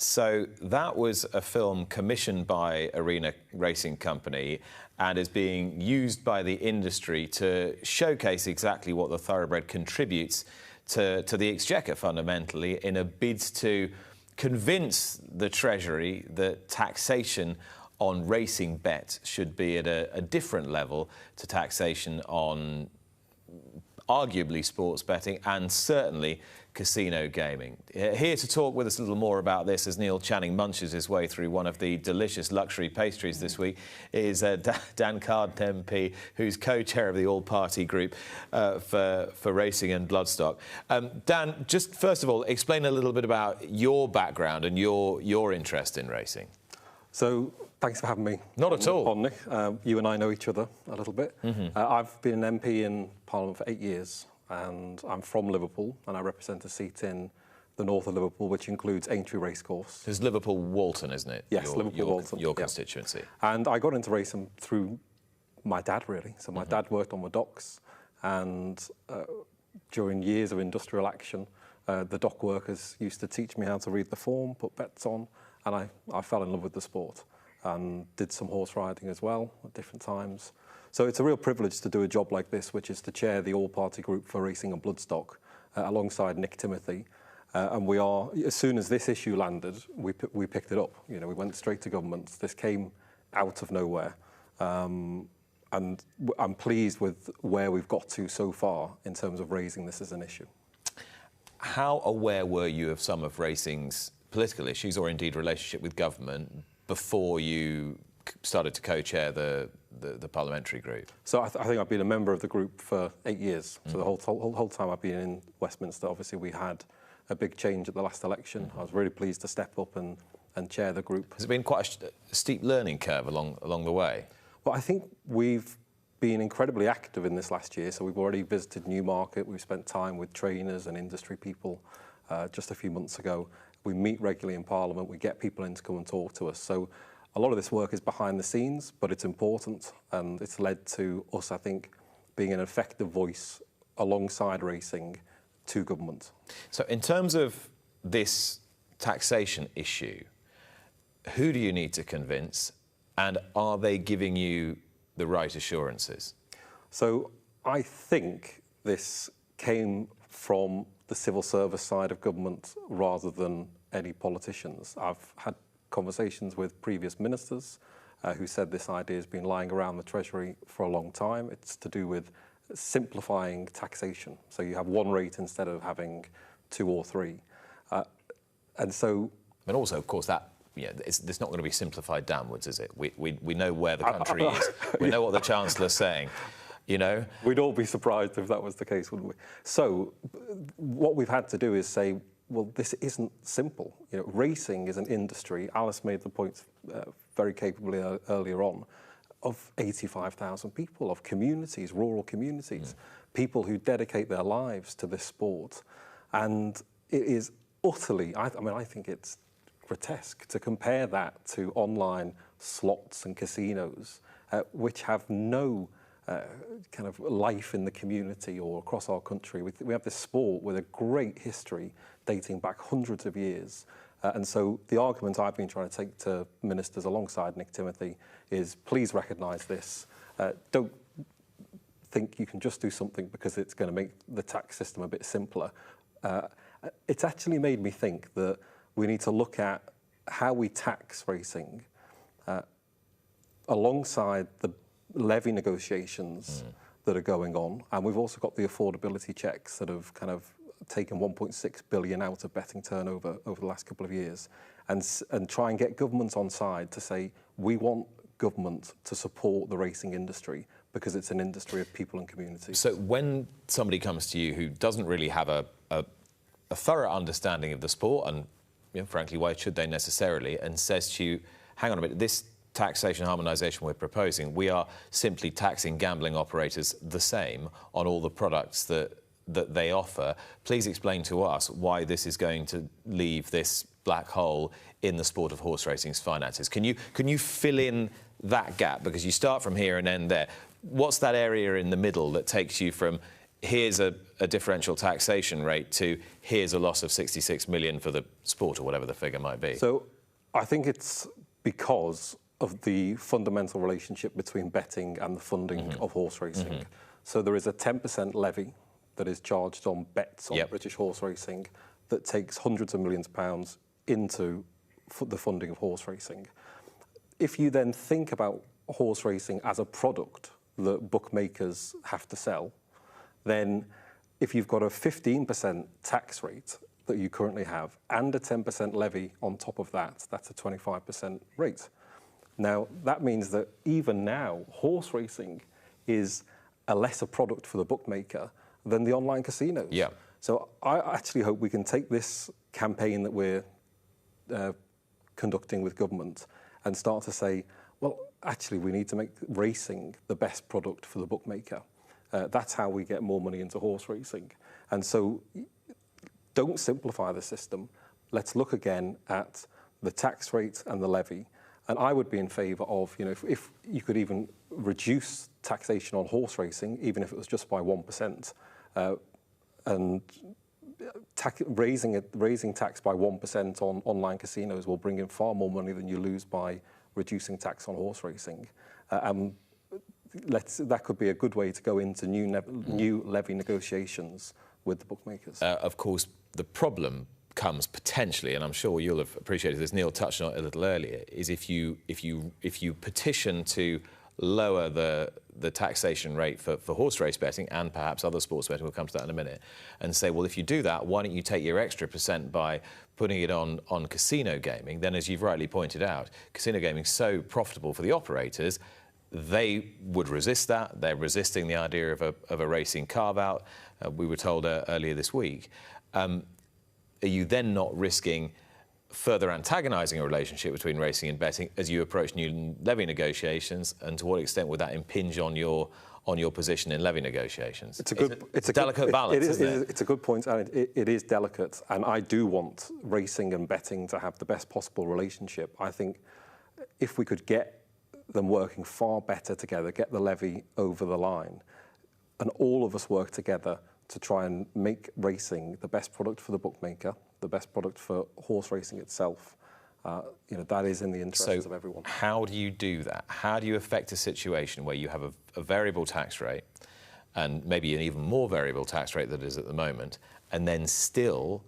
So that was a film commissioned by Arena Racing Company and is being used by the industry to showcase exactly what the thoroughbred contributes to the Exchequer, fundamentally, in a bid to convince the Treasury that taxation on racing bets should be at a different level to taxation on arguably sports betting and certainly casino gaming. Here to talk with us a little more about this as Neil Channing munches his way through one of the delicious luxury pastries this week is Dan Carden MP, who's co-chair of the all-party group for racing and bloodstock. Dan, just first of all, explain a little bit about your background and your interest in racing. So, thanks for having me. Not at all. Nick. You and I know each other a little bit. I've been an MP in Parliament for 8 years, and I'm from Liverpool, and I represent a seat in the north of Liverpool, which includes Aintree Racecourse. It's Liverpool Walton, isn't it? Yes, Liverpool Walton. Your constituency. And I got into racing through my dad, really. So my dad worked on the docks, and during years of industrial action, the dock workers used to teach me how to read the form, put bets on, and I fell in love with the sport and did some horse riding as well at different times. So it's a real privilege to do a job like this, which is to chair the all-party group for racing and bloodstock alongside Nick Timothy. And we are, as soon as this issue landed, we picked it up. You know, we went straight to government. This came out of nowhere. And I'm pleased with where we've got to so far in terms of raising this as an issue. How aware were you of some of racing's political issues, or indeed relationship with government, before you started to co-chair the parliamentary group? So I think I've been a member of the group for 8 years. So the whole time I've been in Westminster, obviously we had a big change at the last election. I was really pleased to step up and chair the group. Has it been quite a steep learning curve along the way? Well, I think we've been incredibly active in this last year. So we've already visited Newmarket. We've spent time with trainers and industry people just a few months ago. We meet regularly in Parliament. We get people in to come and talk to us. So a lot of this work is behind the scenes, but it's important, and it's led to us, I think, being an effective voice alongside racing to government. So in terms of this taxation issue, who do you need to convince, and are they giving you the right assurances? So I think this came from the civil service side of government rather than any politicians. I've had conversations with previous ministers who said this idea has been lying around the Treasury for a long time. It's to do with simplifying taxation. So you have one rate instead of having 2 or 3. And so... But also, of course, that it's not going to be simplified downwards, is it? We know where the country is. We know what the Chancellor's saying. You know? We'd all be surprised if that was the case, wouldn't we? So what we've had to do is say, well, this isn't simple. You know, racing is an industry. Alice made the point very capably earlier on, of 85,000 people, of communities, rural communities, people who dedicate their lives to this sport. And it is utterly, I mean, I think it's grotesque to compare that to online slots and casinos, which have no kind of life in the community or across our country. We have this sport with a great history dating back hundreds of years. And so the argument I've been trying to take to ministers alongside Nick Timothy is please recognise this. Don't think you can just do something because it's going to make the tax system a bit simpler. It's actually made me think that we need to look at how we tax racing alongside the levy negotiations that are going on, and we've also got the affordability checks that have kind of taken 1.6 billion out of betting turnover over the last couple of years, and try and get government on side to say we want government to support the racing industry because it's an industry of people and communities. So when somebody comes to you who doesn't really have a thorough understanding of the sport, and frankly, why should they necessarily, and says to you, hang on a minute, this taxation harmonisation we're proposing, we are simply taxing gambling operators the same on all the products that they offer. Please explain to us why this is going to leave this black hole in the sport of horse racing's finances. Can you fill in that gap? Because you start from here and end there. What's that area in the middle that takes you from here's a differential taxation rate to here's a loss of 66 million for the sport, or whatever the figure might be? So I think it's because of the fundamental relationship between betting and the funding of horse racing. So there is a 10% levy that is charged on bets on British horse racing that takes hundreds of millions of pounds into the funding of horse racing. If you then think about horse racing as a product that bookmakers have to sell, then if you've got a 15% tax rate that you currently have and a 10% levy on top of that, that's a 25% rate. Now, that means that even now, horse racing is a lesser product for the bookmaker than the online casinos. Yeah. So I actually hope we can take this campaign that we're conducting with government and start to say, well, actually, we need to make racing the best product for the bookmaker. That's how we get more money into horse racing. And so don't simplify the system. Let's look again at the tax rate and the levy. And I would be in favour of, if you could even reduce taxation on horse racing, even if it was just by 1%, and raising tax by 1% on online casinos will bring in far more money than you lose by reducing tax on horse racing. That could be a good way to go into new levy negotiations with the bookmakers. Of course, the problem comes potentially, and I'm sure you'll have appreciated this, Neil touched on it a little earlier, is if you petition to lower the taxation rate for horse race betting and perhaps other sports betting, we'll come to that in a minute, and say, well, if you do that, why don't you take your extra percent by putting it on casino gaming? Then, as you've rightly pointed out, casino gaming is so profitable for the operators, they would resist that. They're resisting the idea of a racing carve-out, we were told earlier this week. Are you then not risking further antagonising a relationship between racing and betting as you approach new levy negotiations, and to what extent would that impinge on your position in levy negotiations? It's a delicate balance, isn't it? It's a good point, and it is delicate, and I do want racing and betting to have the best possible relationship. I think if we could get them working far better together, get the levy over the line, and all of us work together to try and make racing the best product for the bookmaker, the best product for horse racing itself, that is in the interests of everyone. How do you do that? How do you affect a situation where you have a variable tax rate, and maybe an even more variable tax rate than it is at the moment, and then still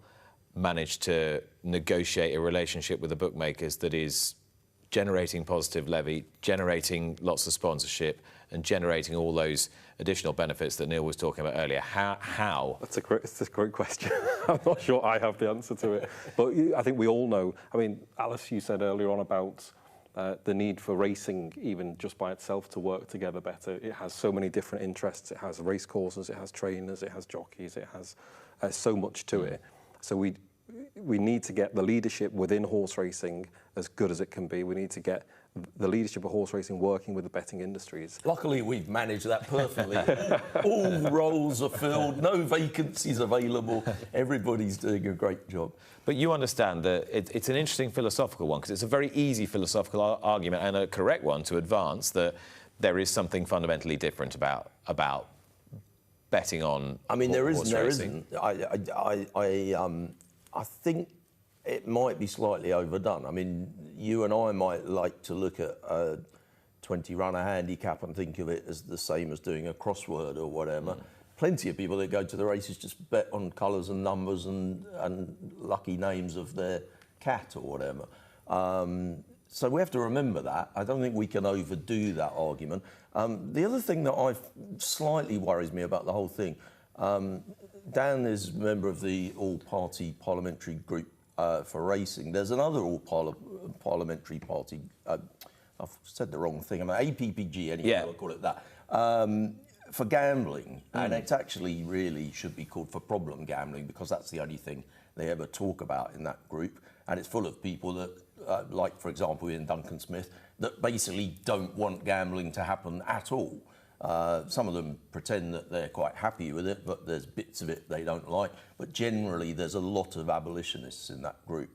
manage to negotiate a relationship with the bookmakers that is generating positive levy, generating lots of sponsorship, and generating all those additional benefits that Neil was talking about earlier? How? It's a great question. I'm not sure I have the answer to it. But I think we all know. I mean, Alice, you said earlier on about the need for racing, even just by itself, to work together better. It has so many different interests. It has race courses, it has trainers, it has jockeys, it has so much to it. So we need to get the leadership within horse racing as good as it can be. We need to get the leadership of horse racing working with the betting industries. Luckily, we've managed that perfectly. All roles are filled, no vacancies available. Everybody's doing a great job. But you understand that it's an interesting philosophical one, because it's a very easy philosophical argument, and a correct one, to advance that there is something fundamentally different about betting on. I mean, there isn't. I think it might be slightly overdone. I mean, you and I might like to look at a 20-runner handicap and think of it as the same as doing a crossword or whatever. Plenty of people that go to the races just bet on colours and numbers and lucky names of their cat or whatever. So we have to remember that. I don't think we can overdo that argument. The other thing that slightly worries me about the whole thing, Dan is a member of the all-party parliamentary group for racing. There's another all-parliamentary party, I've said the wrong thing, APPG anyway, I'll call it that, for gambling. And it actually really should be called for problem gambling, because that's the only thing they ever talk about in that group. And it's full of people that, like, for example, in Duncan Smith, that basically don't want gambling to happen at all. Some of them pretend that they're quite happy with it, but there's bits of it they don't like. But generally, there's a lot of abolitionists in that group.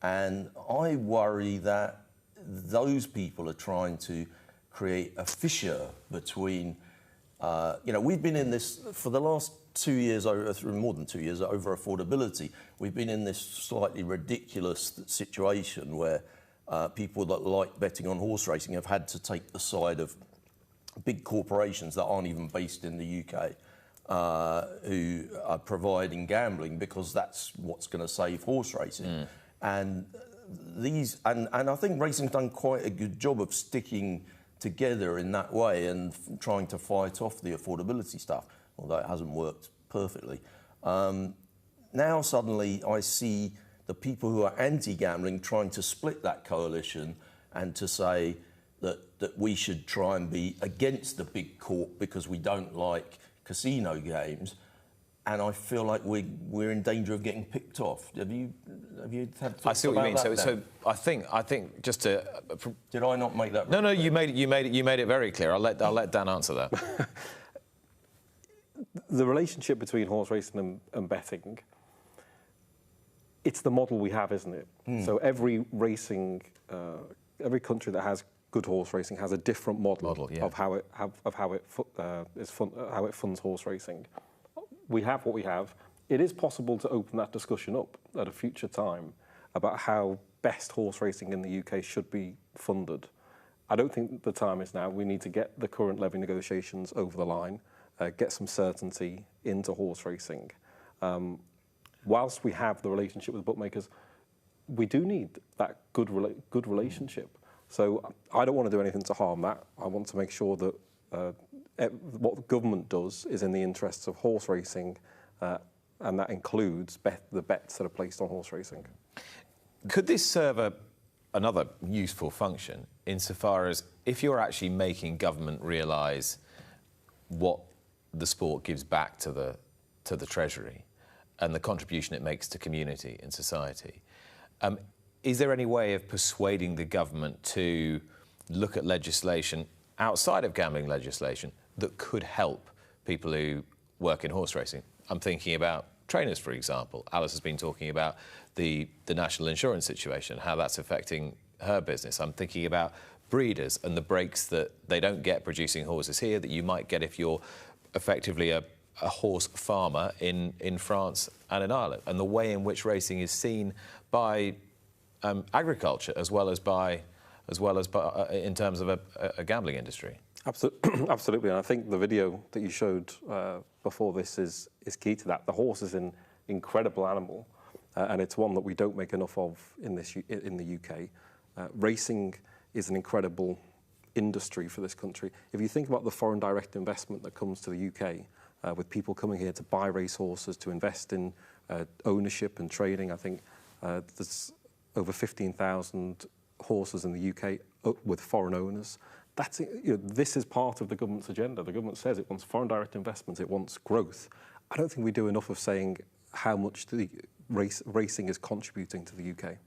And I worry that those people are trying to create a fissure between we've been in this for the last 2 years, more than 2 years, over affordability. We've been in this slightly ridiculous situation where people that like betting on horse racing have had to take the side of big corporations that aren't even based in the UK, who are providing gambling because that's what's going to save horse racing. And I think racing's done quite a good job of sticking together in that way and trying to fight off the affordability stuff, although it hasn't worked perfectly. Now suddenly I see the people who are anti-gambling trying to split that coalition and to say that we should try and be against the big corp because we don't like casino games. And I feel like we're in danger of getting picked off. Have you had thoughts I see what you mean. about that, So I think just to did I not make that? No, you made it very clear. I'll let Dan answer that. The relationship between horse racing and betting, it's the model we have, isn't it? So every country that has good horse racing has a different model of how it funds horse racing. We have what we have. It is possible to open that discussion up at a future time about how best horse racing in the UK should be funded. I don't think the time is now. We need to get the current levy negotiations over the line, get some certainty into horse racing. Whilst we have the relationship with bookmakers, we do need that good relationship. So I don't want to do anything to harm that. I want to make sure that what the government does is in the interests of horse racing, and that includes the bets that are placed on horse racing. Could this serve another useful function insofar as if you're actually making government realise what the sport gives back to the Treasury and the contribution it makes to community and society? Is there any way of persuading the government to look at legislation outside of gambling legislation that could help people who work in horse racing? I'm thinking about trainers, for example. Alice has been talking about the national insurance situation, how that's affecting her business. I'm thinking about breeders and the breaks that they don't get producing horses here that you might get if you're effectively a horse farmer in France and in Ireland, and the way in which racing is seen by agriculture as well as by in terms of a gambling industry. Absolutely, and I think the video that you showed before this is key to that. The horse is an incredible animal, and it's one that we don't make enough of in the UK. Racing is an incredible industry for this country. If you think about the foreign direct investment that comes to the UK, with people coming here to buy racehorses, to invest in ownership and trading, I think there's over 15,000 horses in the UK with foreign owners. This is part of the government's agenda. The government says it wants foreign direct investment, it wants growth. I don't think we do enough of saying how much the racing is contributing to the UK.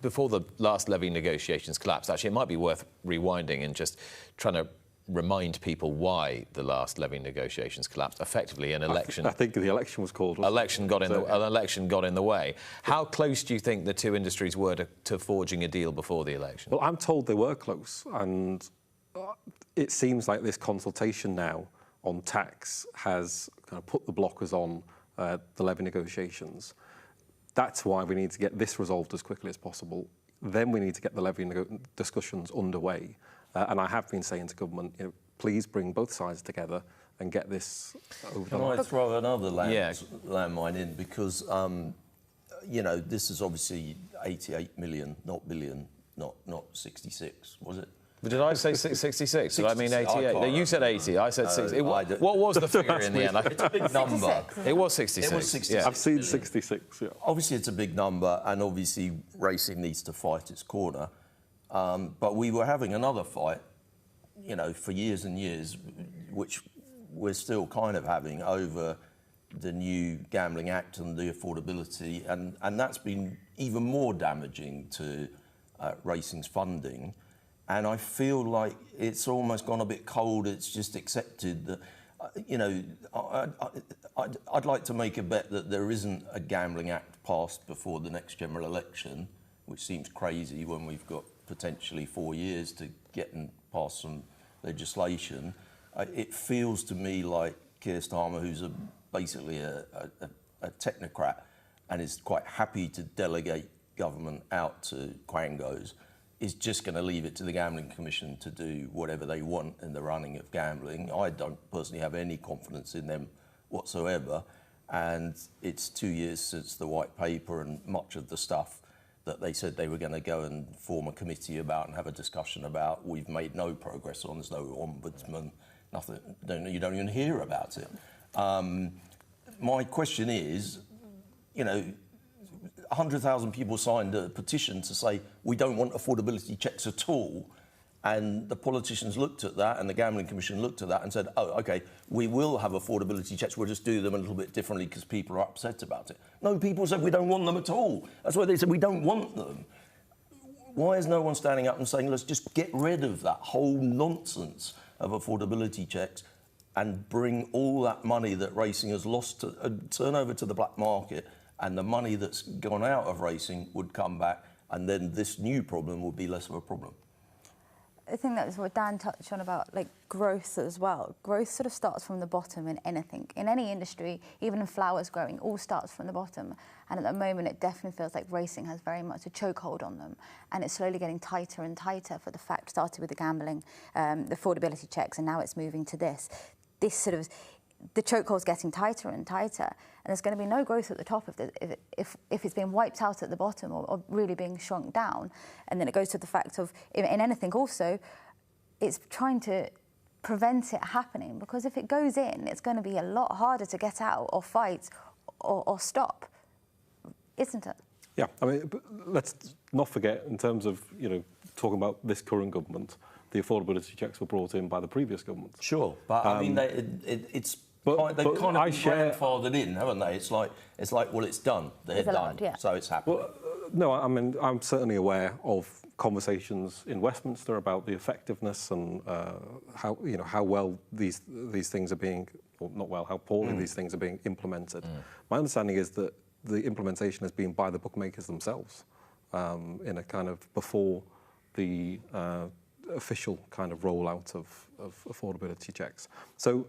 Before the last levy negotiations collapsed, actually, it might be worth rewinding and just trying to remind people why the last levy negotiations collapsed. Effectively, an election. I think the election was called. An election got in the way. How close do you think the two industries were to forging a deal before the election? Well, I'm told they were close, and it seems like this consultation now on tax has kind of put the blockers on the levy negotiations. That's why we need to get this resolved as quickly as possible. Then we need to get the levy discussions underway. And I have been saying to government, please bring both sides together and get this over the line. Can I throw another landmine in? Because, this is obviously 88 million, not billion, not 66, was it? Did I say 66? Did I mean 88? You said 80. I said 60. What was the figure in the end? It's a big number. It was 66. It was 66. Yeah. I've seen 66, yeah. Obviously, it's a big number, and obviously racing needs to fight its corner. But we were having another fight, for years and years, which we're still kind of having over the new Gambling Act and the affordability, and that's been even more damaging to racing's funding. And I feel like it's almost gone a bit cold. It's just accepted that, I'd like to make a bet that there isn't a Gambling Act passed before the next general election, which seems crazy when we've got potentially 4 years to get and pass some legislation. It feels to me like Keir Starmer, who's basically a technocrat and is quite happy to delegate government out to quangos, is just going to leave it to the Gambling Commission to do whatever they want in the running of gambling. I don't personally have any confidence in them whatsoever. And it's 2 years since the white paper, and much of the stuff that they said they were going to go and form a committee about and have a discussion about, we've made no progress on. There's no ombudsman, nothing. You don't even hear about it. My question is, 100,000 people signed a petition to say we don't want affordability checks at all. And the politicians looked at that, and the Gambling Commission looked at that and said, oh, OK, we will have affordability checks, we'll just do them a little bit differently because people are upset about it. No, people said we don't want them at all. That's why they said we don't want them. Why is no one standing up and saying, let's just get rid of that whole nonsense of affordability checks and bring all that money that racing has lost to turn over to the black market, and the money that's gone out of racing would come back, and then this new problem would be less of a problem? I think that's what Dan touched on about growth as well. Growth sort of starts from the bottom in anything. In any industry, even in flowers growing, all starts from the bottom. And at the moment, it definitely feels like racing has very much a chokehold on them. And it's slowly getting tighter and tighter for the fact, started with the gambling, the affordability checks, and now it's moving to this. This sort of, the chokehold's getting tighter and tighter. And there's going to be no growth at the top if it's being wiped out at the bottom or really being shrunk down. And then it goes to the fact of, in anything also, it's trying to prevent it happening, because if it goes in, it's going to be a lot harder to get out or fight or stop, isn't it? Yeah, I mean, let's not forget, in terms of, talking about this current government, the affordability checks were brought in by the previous government. Sure, but I mean, they've kind of been grandfathered in, haven't they? It's like, well, it's done. They're done, so it's happening. Well, no, I mean, I'm certainly aware of conversations in Westminster about the effectiveness and how well these things are being, or not well, how poorly these things are being implemented. My understanding is that the implementation has been by the bookmakers themselves, in a kind of before the official kind of rollout of affordability checks. So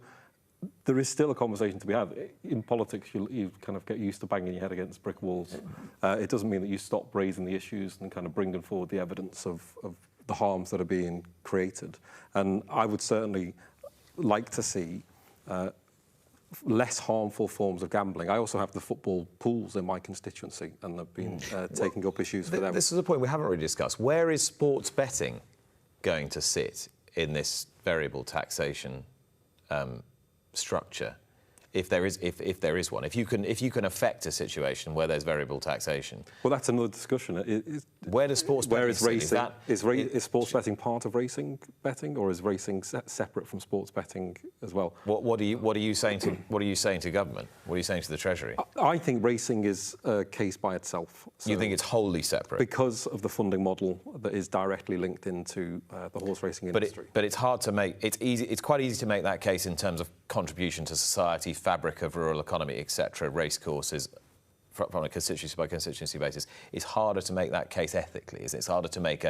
there is still a conversation to be had. In politics, you kind of get used to banging your head against brick walls. It doesn't mean that you stop raising the issues and kind of bringing forward the evidence of the harms that are being created. And I would certainly like to see less harmful forms of gambling. I also have the football pools in my constituency, and I've been taking up issues for them. This is a point we haven't really discussed. Where is sports betting going to sit in this variable taxation structure, if there is one? If you can affect a situation where there's variable taxation. Well, that's another discussion. Where does sports betting sit? Is sports betting part of racing betting, or is racing separate from sports betting as well? What are you saying to government? What are you saying to the Treasury? I think racing is a case by itself. So you think it's wholly separate because of the funding model that is directly linked into the horse racing industry. But it's hard to make. It's quite easy to make that case in terms of contribution to society, fabric of rural economy, etc. Race courses, from a constituency by constituency basis. It's harder to make that case ethically. It's harder to make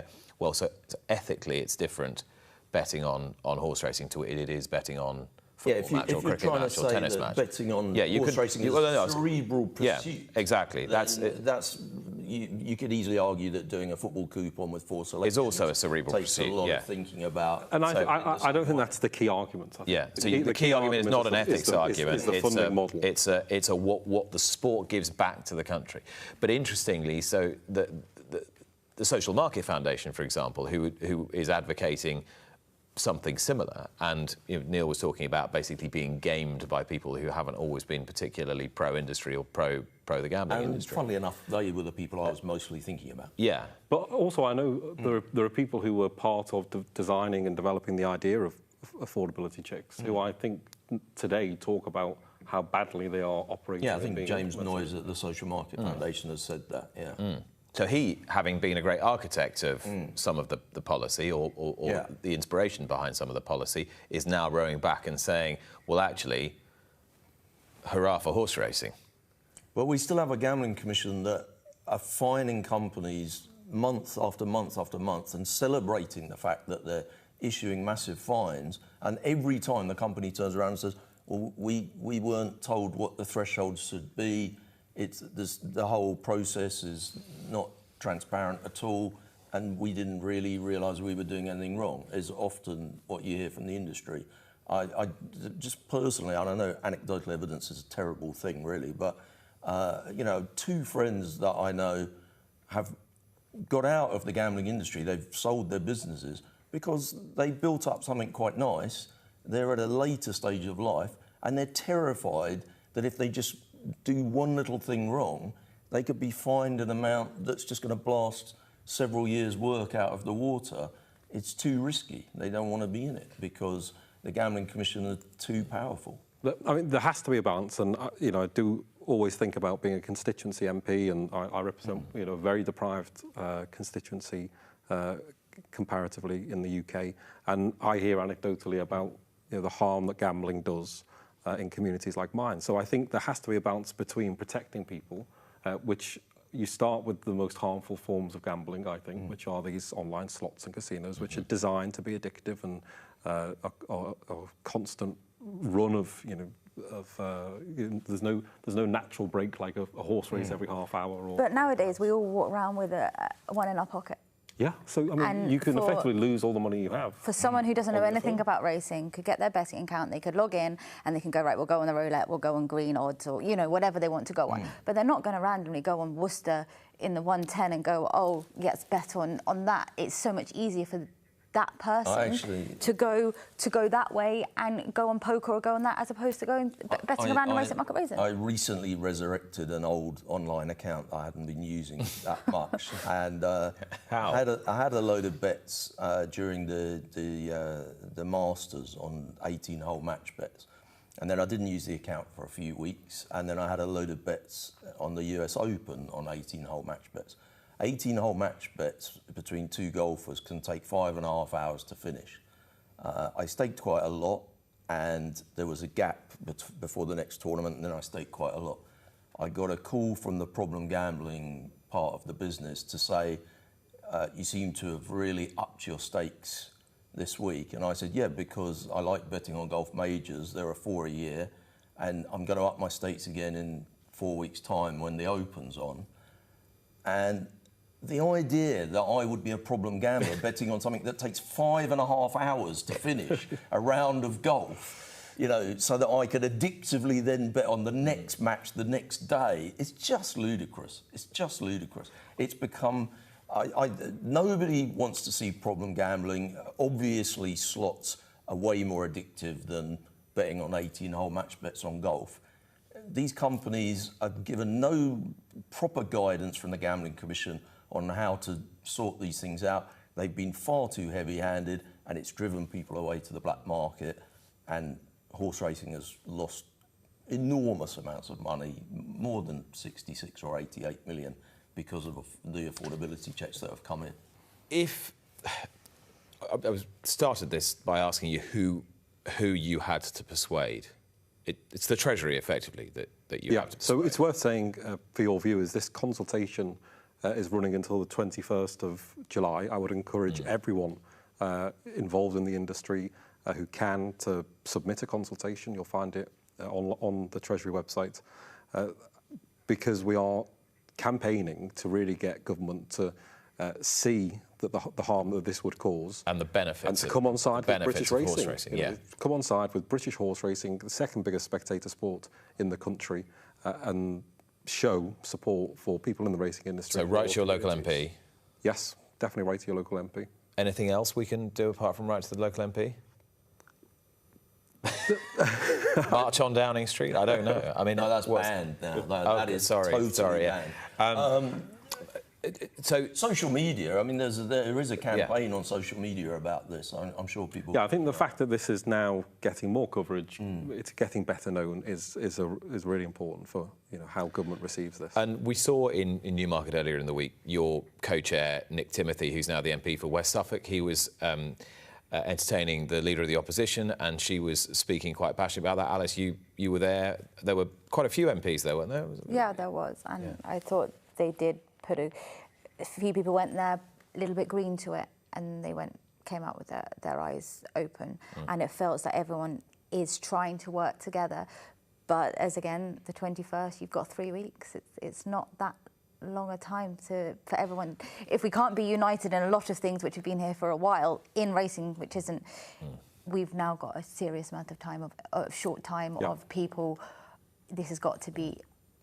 so ethically it's different betting on horse racing to it is betting on football match or cricket match or tennis match. Betting on horse racing is a cerebral pursuit. Yeah, exactly. You could easily argue that doing a football coupon with 4 selections is also a cerebral pursuit. Takes a lot of thinking about. And I don't think that's the key argument. Yeah. So the key argument is not an ethics argument. It's the funding model. It's what the sport gives back to the country. But interestingly, so the Social Market Foundation, for example, who is advocating something similar, and Neil was talking about basically being gamed by people who haven't always been particularly pro-industry or pro the gambling industry. Funnily enough, they were the people I was mostly thinking about. Yeah. But also I know there are people who were part of designing and developing the idea of affordability checks, who I think today talk about how badly they are operating. Yeah, I think James Noyes at the Social Market Foundation has said that, yeah. So he, having been a great architect of some of the policy or the inspiration behind some of the policy, is now rowing back and saying, well, actually, hurrah for horse racing. Well, we still have a gambling commission that are fining companies month after month after month and celebrating the fact that they're issuing massive fines, and every time the company turns around and says, well, we weren't told what the thresholds should be, the whole process is not transparent at all, and we didn't really realise we were doing anything wrong, is often what you hear from the industry. I just personally, I don't know, anecdotal evidence is a terrible thing, really, but, you know, 2 friends that I know have got out of the gambling industry. They've sold their businesses because they built up something quite nice. They're at a later stage of life, and they're terrified that if they just do one little thing wrong, they could be fined an amount that's just going to blast several years' work out of the water. It's too risky. They don't want to be in it because the Gambling Commission are too powerful. I mean, there has to be a balance, and you know, I do always think about being a constituency MP, and I represent you know, a very deprived constituency comparatively in the UK, and I hear anecdotally about you know, the harm that gambling does in communities like mine. So I think there has to be a balance between protecting people, which you start with the most harmful forms of gambling, I think, which are these online slots and casinos, which are designed to be addictive and a constant run of, you know, there's no natural break like a horse race every half hour. Or, but nowadays we all walk around with one in our pocket. Yeah, so I mean, And you can effectively lose all the money you have. For someone who doesn't know anything about racing, could get their betting account, they could log in and they can go, right, we'll go on the roulette, we'll go on green odds, or, you know, whatever they want to go on. But they're not going to randomly go on Worcester in the 110 and go, oh, let's bet on that. It's so much easier for that person to go that way and go on poker or go on that, as opposed to going betting a random race at Market Racing. I recently resurrected an old online account I hadn't been using that much, and I had a load of bets during the Masters on 18-hole match bets, and then I didn't use the account for a few weeks, and then I had a load of bets on the US Open on 18-hole match bets. 18-hole match bets between 2 golfers can take 5.5 hours to finish. I staked quite a lot, and there was a gap before the next tournament, and then I staked quite a lot. I got a call from the problem gambling part of the business to say, you seem to have really upped your stakes this week. And I said, yeah, because I like betting on golf majors. There are 4 a year, and I'm going to up my stakes again in 4 weeks' time when the Open's on. And the idea that I would be a problem gambler betting on something that takes 5.5 hours to finish a round of golf, you know, so that I could addictively then bet on the next match the next day, it's just ludicrous. It's just ludicrous. It's become... nobody wants to see problem gambling. Obviously, slots are way more addictive than betting on 18-hole match bets on golf. These companies are given no proper guidance from the Gambling Commission on how to sort these things out. They've been far too heavy-handed, and it's driven people away to the black market, and horse racing has lost enormous amounts of money, more than 66 or 88 million, because of the affordability checks that have come in. If I started this by asking you who you had to persuade. It's the Treasury, effectively, that you have to persuade. So it's worth saying, for your viewers, this consultation is running until the 21st of July. I would encourage everyone involved in the industry who can to submit a consultation. You'll find it on the Treasury website, because we are campaigning to really get government to see that the harm that this would cause and the benefits, and to come on side with British racing. Yeah. Come on side with British horse racing, the second biggest spectator sport in the country, and show support for people in the racing industry. So write to your local MP. Yes, definitely write to your local MP. Anything else we can do apart from write to the local MP? March on Downing Street? I don't know. I mean, no, that's banned now. That is totally banned. So social media. I mean, there is a campaign on social media about this. I'm sure people. Yeah, I think the fact that this is now getting more coverage, it's getting better known, is really important for how government receives this. And we saw in Newmarket earlier in the week your co-chair Nick Timothy, who's now the MP for West Suffolk. He was entertaining the leader of the opposition, and she was speaking quite passionately about that. Alice, you were there. There were quite a few MPs there, weren't there? Yeah, there was, and I thought they did put a few people went there a little bit green to it, and they went came out with their eyes open, and it feels that everyone is trying to work together. But as again, the 21st, you've got 3 weeks. It's not that long a time for everyone. If we can't be united in a lot of things which have been here for a while in racing, which isn't, we've now got a serious amount of time, of short time of people. This has got to be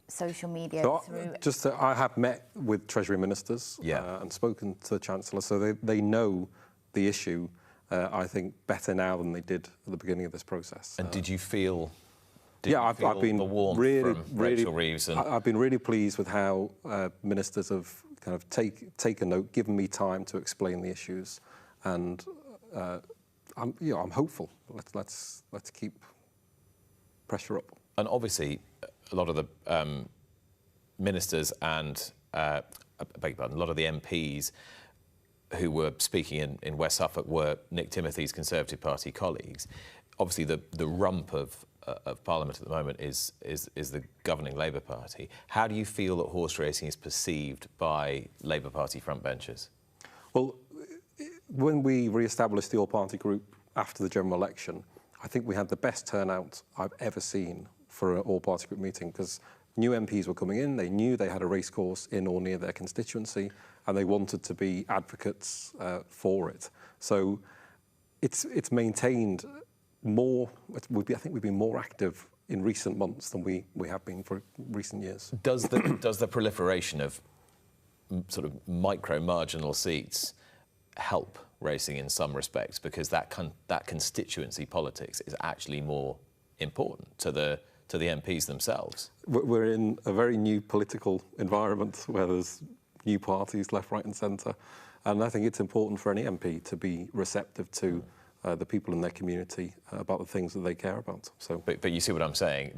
social media through. I have met with Treasury ministers and spoken to the Chancellor, so they know the issue, I think, better now than they did at the beginning of this process. And did you feel... I've been the warmth really, from Rachel Reeves? And... I've been really pleased with how ministers have kind of taken note, given me time to explain the issues, and I'm hopeful. Let's keep pressure up. And obviously, a lot of the ministers and I beg your pardon, a lot of the MPs who were speaking in West Suffolk were Nick Timothy's Conservative Party colleagues. Obviously, the rump of Parliament at the moment is the governing Labour Party. How do you feel that horse racing is perceived by Labour Party frontbenchers? Well, when we re-established the all-party group after the general election, I think we had the best turnout I've ever seen for an all-party group meeting, because new MPs were coming in, they knew they had a racecourse in or near their constituency, and they wanted to be advocates for it. So it's maintained more. I think we've been more active in recent months than we have been for recent years. Does the proliferation of sort of micro marginal seats help racing in some respects, because that constituency politics is actually more important to the MPs themselves? We're in a very new political environment where there's new parties left, right and centre, and I think it's important for any MP to be receptive to the people in their community about the things that they care about. So, but you see what I'm saying?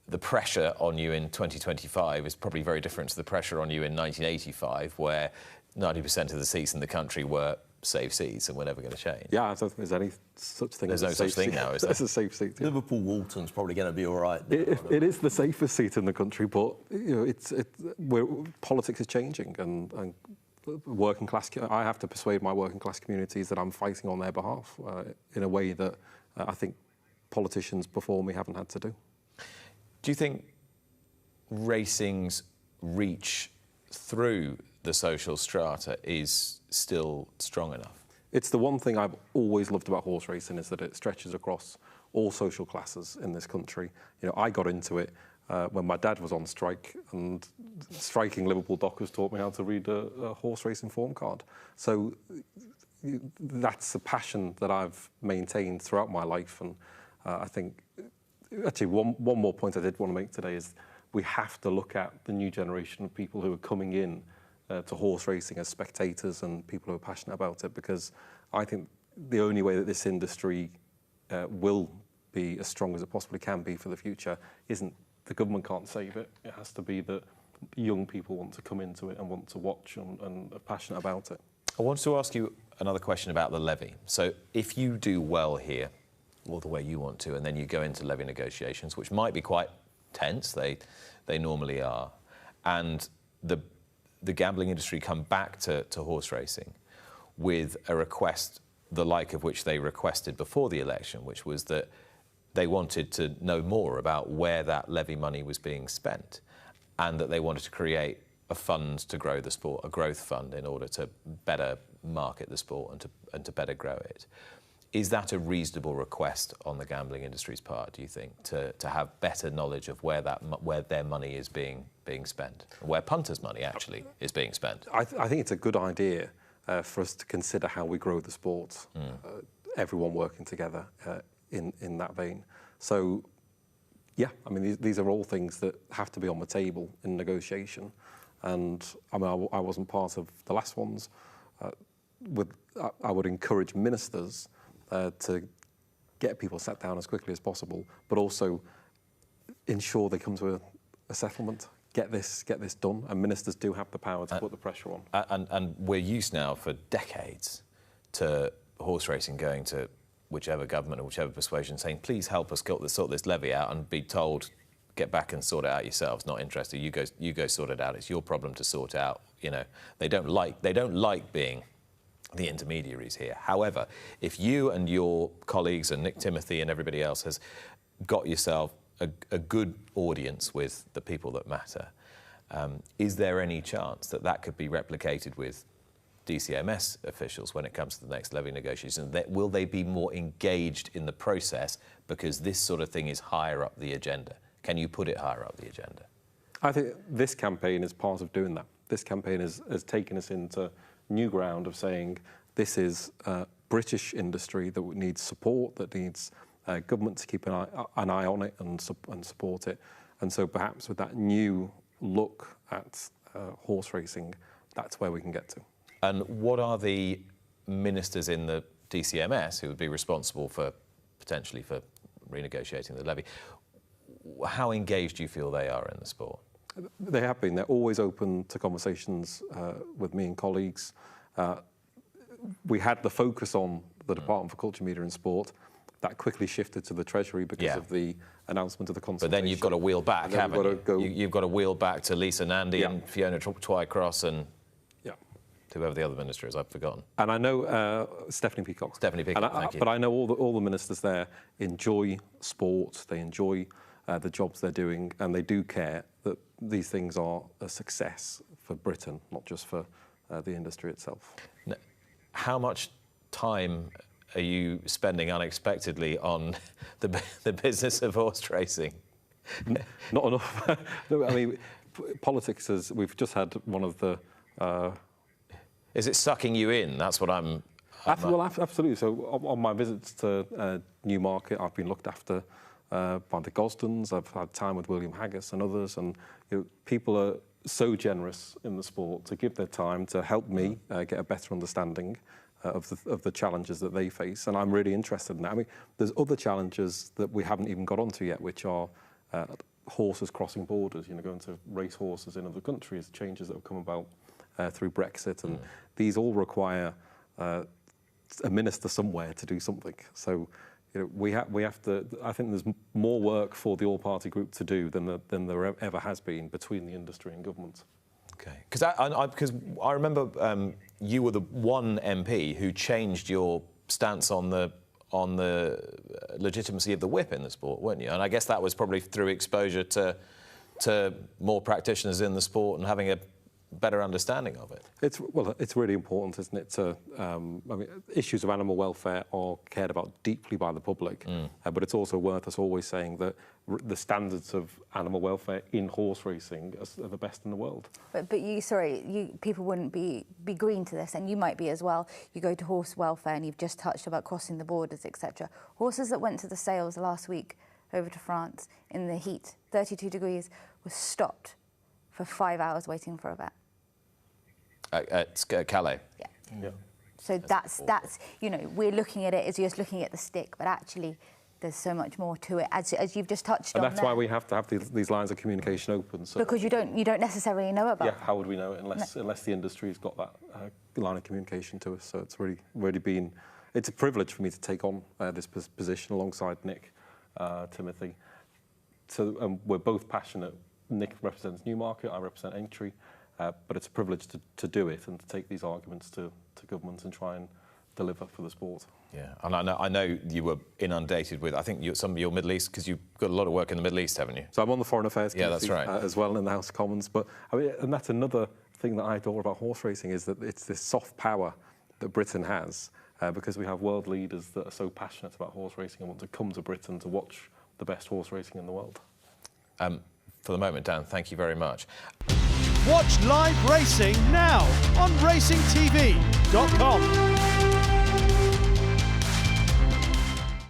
The pressure on you in 2025 is probably very different to the pressure on you in 1985, where 90% of the seats in the country were safe seats and we're never going to change. Yeah, I don't think there's any such thing. There's no such thing now, is there? There's a safe seat. Yeah. Liverpool Walton's probably going to be all right. It is the safest seat in the country, but you know, politics is changing, and working class. I have to persuade my working class communities that I'm fighting on their behalf in a way that I think politicians before me haven't had to do. Do you think racing's reach through the social strata is still strong enough? It's the one thing I've always loved about horse racing, is that it stretches across all social classes in this country. You know, I got into it when my dad was on strike, and striking Liverpool dockers taught me how to read a horse racing form card. So that's a passion that I've maintained throughout my life, and I think actually one more point I did want to make today is we have to look at the new generation of people who are coming in to horse racing as spectators and people who are passionate about it, because I think the only way that this industry will be as strong as it possibly can be for the future isn't the government can't save it. It has to be that young people want to come into it and want to watch and are passionate about it. I want to ask you another question about the levy. So if you do well here, all the way you want to, and then you go into levy negotiations, which might be quite tense, they normally are, and the gambling industry come back to horse racing with a request the like of which they requested before the election, which was that they wanted to know more about where that levy money was being spent, and that they wanted to create a fund to grow the sport, a growth fund, in order to better market the sport and to better grow it. Is that a reasonable request on the gambling industry's part, do you think, to have better knowledge of where their money is being spent, where punters' money actually is being spent? I think it's a good idea for us to consider how we grow the sport, everyone working together in that vein. So, yeah, I mean, these are all things that have to be on the table in negotiation. And I mean, I wasn't part of the last ones. I would encourage ministers to get people sat down as quickly as possible, but also ensure they come to a settlement. Get this done, and ministers do have the power to put the pressure on. And we're used now for decades to horse racing going to whichever government or whichever persuasion saying, please help us sort this levy out, and be told, get back and sort it out yourselves, not interested, you go sort it out, it's your problem to sort out. You know, they don't like being the intermediaries here. However, if you and your colleagues and Nick Timothy and everybody else has got yourself a good audience with the people that matter, is there any chance that that could be replicated with DCMS officials when it comes to the next levy negotiation? Will they be more engaged in the process because this sort of thing is higher up the agenda? Can you put it higher up the agenda? I think this campaign is part of doing that. This campaign has taken us into new ground of saying this is British industry that needs support, that needs government to keep an eye on it and support it. And so perhaps with that new look at horse racing, that's where we can get to. And what are the ministers in the DCMS who would be responsible for potentially for renegotiating the levy? How engaged do you feel they are in the sport? They have been. They're always open to conversations with me and colleagues. We had the focus on the Department for Culture, Media and Sport. That quickly shifted to the Treasury because of the announcement of the consultation. But then you've got to wheel back, haven't you? You've got to wheel back to Lisa Nandy and Fiona Twycross and whoever the other minister is, I've forgotten. And I know Stephanie Peacock. Stephanie Peacock, thank you. But I know all the ministers there enjoy sport, they enjoy the jobs they're doing, and they do care that these things are a success for Britain, not just for the industry itself. Now, how much time are you spending unexpectedly on the business of horse racing? Not enough. No, I mean, politics is, we've just had one of the... Is it sucking you in? That's what I'm... Well, absolutely. So on my visits to Newmarket, I've been looked after by the Gosdens. I've had time with William Haggis and others, and people are so generous in the sport to give their time to help me get a better understanding of the challenges that they face, and I'm really interested in that. I mean, there's other challenges that we haven't even got onto yet, which are horses crossing borders, going to race horses in other countries, changes that have come about through Brexit, and these all require a minister somewhere to do something. So, we have to. I think there's more work for the all-party group to do than there ever has been between the industry and government. Okay, because I remember you were the one MP who changed your stance on the legitimacy of the whip in the sport, weren't you? And I guess that was probably through exposure to more practitioners in the sport and having a better understanding of it. It's really important, isn't it? I mean, issues of animal welfare are cared about deeply by the public, but it's also worth us always saying that the standards of animal welfare in horse racing are the best in the world. But people wouldn't be green to this, and you might be as well. You go to horse welfare, and you've just touched about crossing the borders, etc. Horses that went to the sales last week over to France in the heat, 32 degrees, were stopped for 5 hours waiting for a vet. At Calais? Yeah. So that's we're looking at it as just looking at the stick, but actually there's so much more to it, as you've just touched on. And that's why we have to have these lines of communication open. So because you don't necessarily know about. Yeah, how would we know it unless the industry's got that line of communication to us? So it's really been, it's a privilege for me to take on this position alongside Nick Timothy. So we're both passionate. Nick represents Newmarket, I represent Aintree. But it's a privilege to do it and to take these arguments to government and try and deliver for the sport. Yeah, and I know you were inundated with, I think, some of your Middle East, because you've got a lot of work in the Middle East, haven't you? So I'm on the Foreign Affairs Committee, that's right. As well in the House of Commons. But I mean, and that's another thing that I adore about horse racing, is that it's this soft power that Britain has, because we have world leaders that are so passionate about horse racing and want to come to Britain to watch the best horse racing in the world. For the moment, Dan, thank you very much. Watch live racing now on racingtv.com.